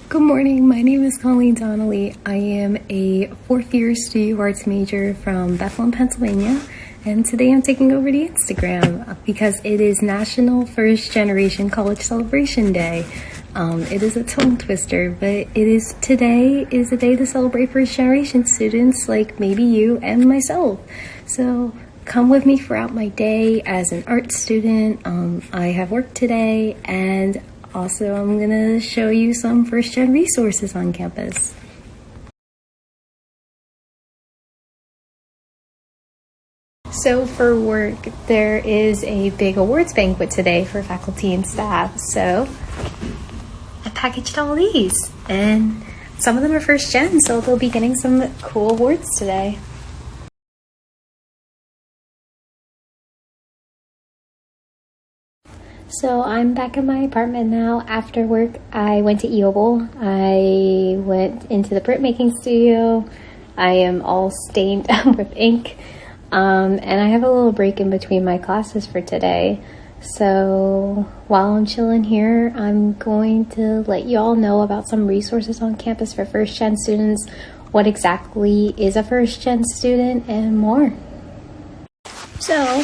Good morning, my name is Colleen Donnelly. I am a fourth year studio arts major from Bethlehem, Pennsylvania, and today I'm taking over the Instagram because it is National First Generation College Celebration Day. It is a tongue twister, but today is a day to celebrate first generation students like maybe you and myself. So come with me throughout my day as an art student. I have work today, and also I'm gonna show you some first gen resources on campus. So for work, there is a big awards banquet today for faculty and staff. So I packaged all these, and some of them are first gen, so they'll be getting some cool awards today. So I'm back in my apartment now. After work, I went to Eoble. I went into the printmaking studio. I am all stained with ink. And I have a little break in between my classes for today. So while I'm chilling here, I'm going to let you all know about some resources on campus for first gen students, what exactly is a first gen student, and more. So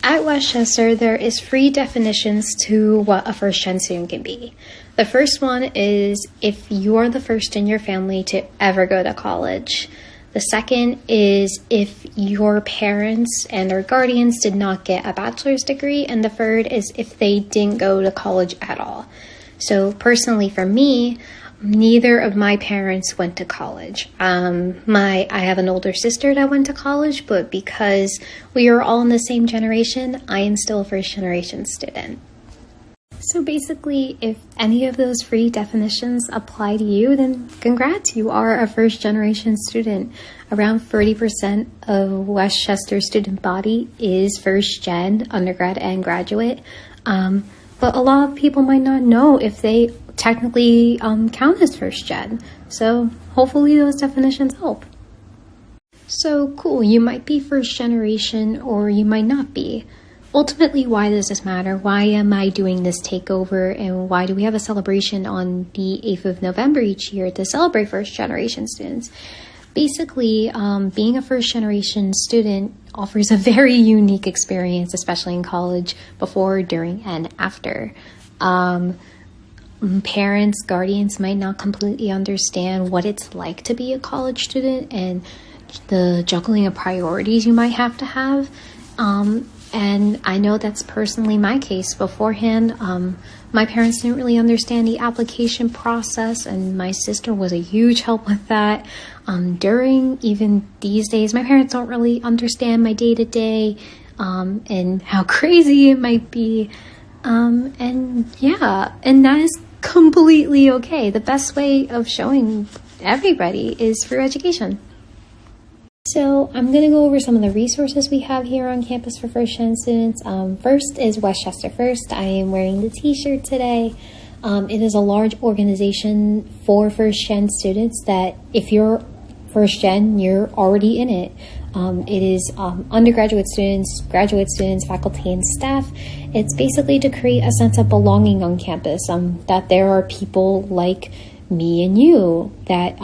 at Westchester, there is 3 definitions to what a first gen student can be. The first one is if you are the first in your family to ever go to college. The second is if your parents and their guardians did not get a bachelor's degree. And the third is if they didn't go to college at all. So personally for me, neither of my parents went to college. I have an older sister that went to college, but because we are all in the same generation, I am still a first generation student. So basically, if any of those 3 definitions apply to you, then congrats, you are a first generation student. Around 30% of Westchester student body is first gen, undergrad and graduate. But a lot of people might not know if they technically count as first gen. So hopefully those definitions help. So cool, you might be first generation or you might not be. Ultimately, why does this matter? Why am I doing this takeover, and why do we have a celebration on the 8th of November each year to celebrate first generation students? Basically, being a first generation student offers a very unique experience, especially in college, before, during, and after. Parents, guardians might not completely understand what it's like to be a college student and the juggling of priorities you might have to have. And I know that's personally my case. Beforehand, my parents didn't really understand the application process, and my sister was a huge help with that. During even these days, my parents don't really understand my day-to-day and how crazy it might be. And that is completely okay. The best way of showing everybody is through education. So I'm going to go over some of the resources we have here on campus for first gen students. First is Westchester First. I am wearing the t-shirt today. It is a large organization for first gen students that if you're first gen, you're already in it. It is undergraduate students, graduate students, faculty, and staff. It's basically to create a sense of belonging on campus, that there are people like me and you that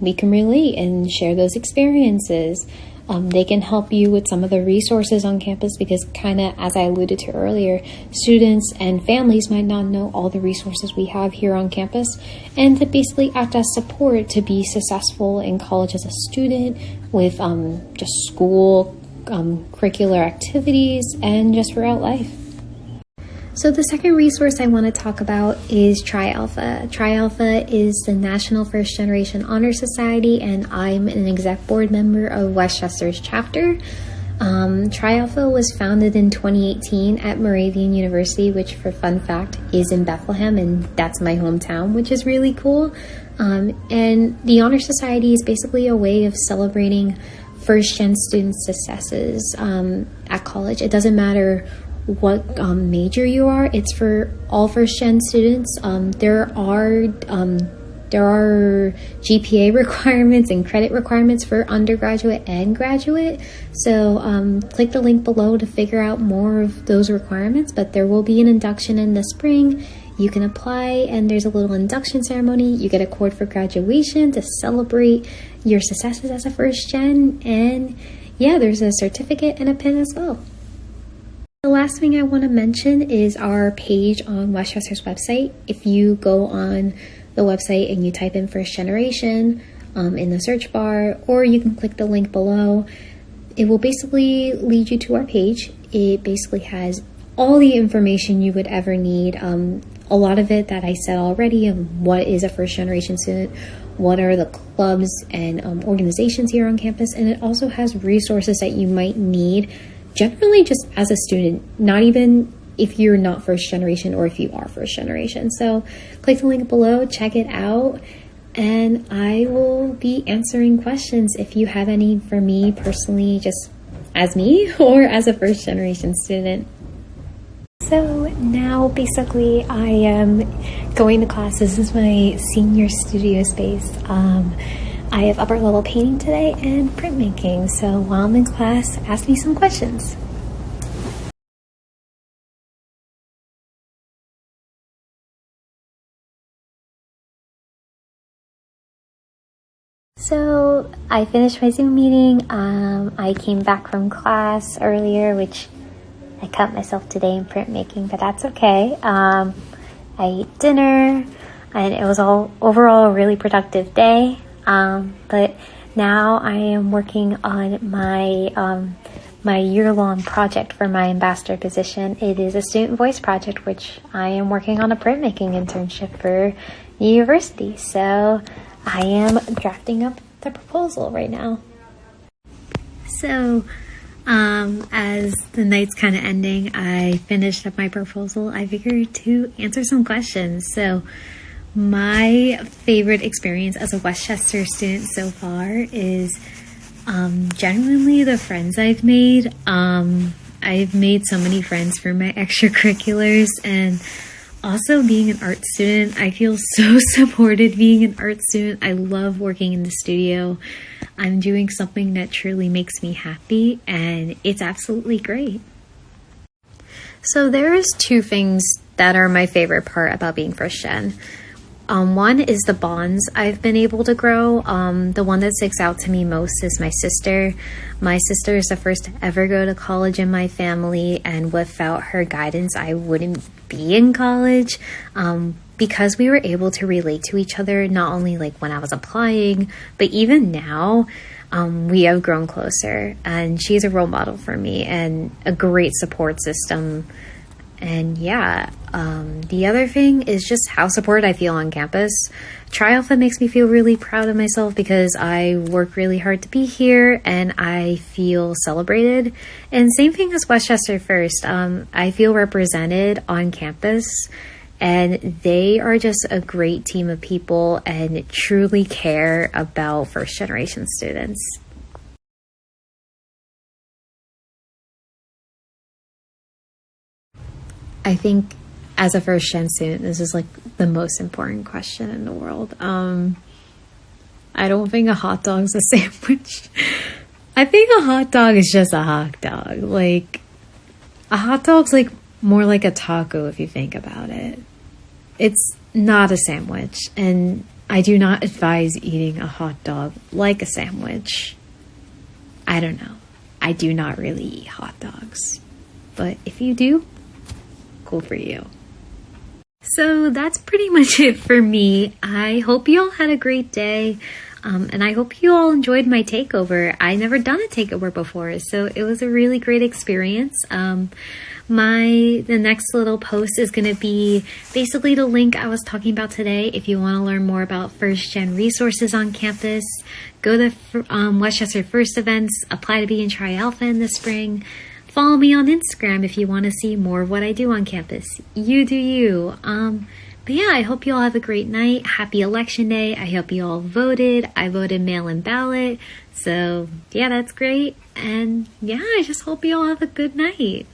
we can relate and share those experiences. They can help you with some of the resources on campus because kind of, as I alluded to earlier, students and families might not know all the resources we have here on campus, and to basically act as support to be successful in college as a student with just school, curricular activities, and just throughout life. So the second resource I want to talk about is Tri Alpha. Tri Alpha is the National First Generation Honor Society, and I'm an exec board member of Westchester's chapter. Tri Alpha was founded in 2018 at Moravian University, which, for fun fact, is in Bethlehem, and that's my hometown, which is really cool. And the Honor Society is basically a way of celebrating first-gen students' successes at college. It doesn't matter what major you are. It's for all first gen students. There are GPA requirements and credit requirements for undergraduate and graduate. So click the link below to figure out more of those requirements, but there will be an induction in the spring. you can apply, and there's a little induction ceremony. You get a cord for graduation to celebrate your successes as a first gen, and yeah, there's a certificate and a pin as well. The last thing I want to mention is our page on Westchester's website. If you go on the website and you type in first generation in the search bar, or you can click the link below, it will basically lead you to our page. It basically has all the information you would ever need. A lot of it that I said already, what is a first generation student, what are the clubs and organizations here on campus, and it also has resources that you might need generally just as a student, not even if you're not first generation or if you are first generation. So click the link below, check it out, and I will be answering questions if you have any for me personally, just as me or as a first generation student. So now basically I am going to class. This is my senior studio space. I have upper level painting today and printmaking. So while I'm in class, ask me some questions. So I finished my Zoom meeting. I came back from class earlier, which I cut myself today in printmaking, but that's okay. I ate dinner, and it was overall a really productive day. But now I am working on my year-long project for my ambassador position. It is a student voice project, which I am working on a printmaking internship for university. So I am drafting up the proposal right now. So as the night's kind of ending, I finished up my proposal. I figured to answer some questions. So my favorite experience as a Westchester student so far is genuinely the friends I've made. I've made so many friends for my extracurriculars, and also being an art student, I feel so supported being an art student. I love working in the studio. I'm doing something that truly makes me happy, and it's absolutely great. So there is two things that are my favorite part about being first gen. One is the bonds I've been able to grow. The one that sticks out to me most is my sister. My sister is the first to ever go to college in my family, and without her guidance, I wouldn't be in college. Because we were able to relate to each other, not only like when I was applying, but even now, we have grown closer, and she's a role model for me and a great support system. And yeah, the other thing is just how supported I feel on campus. Tri Alpha makes me feel really proud of myself because I work really hard to be here and I feel celebrated. And same thing as Westchester First. I feel represented on campus, and they are just a great team of people and truly care about first generation students. I think as a first gen student, this is like the most important question in the world. I don't think a hot dog's a sandwich. I think a hot dog is just a hot dog. Like, a hot dog's like more like a taco if you think about it. It's not a sandwich, and I do not advise eating a hot dog like a sandwich. I don't know. I do not really eat hot dogs. But if you do, cool for you. So that's pretty much it for me. I hope you all had a great day. And I hope you all enjoyed my takeover. I never done a takeover before, so it was a really great experience. The next little post is going to be basically the link I was talking about today. If you want to learn more about first gen resources on campus, go to Westchester First events, apply to be in Tri Alpha in the spring. Follow me on Instagram if you want to see more of what I do on campus. You do you. But yeah, I hope you all have a great night. Happy election day. I hope you all voted. I voted mail-in ballot. So yeah, that's great. And yeah, I just hope you all have a good night.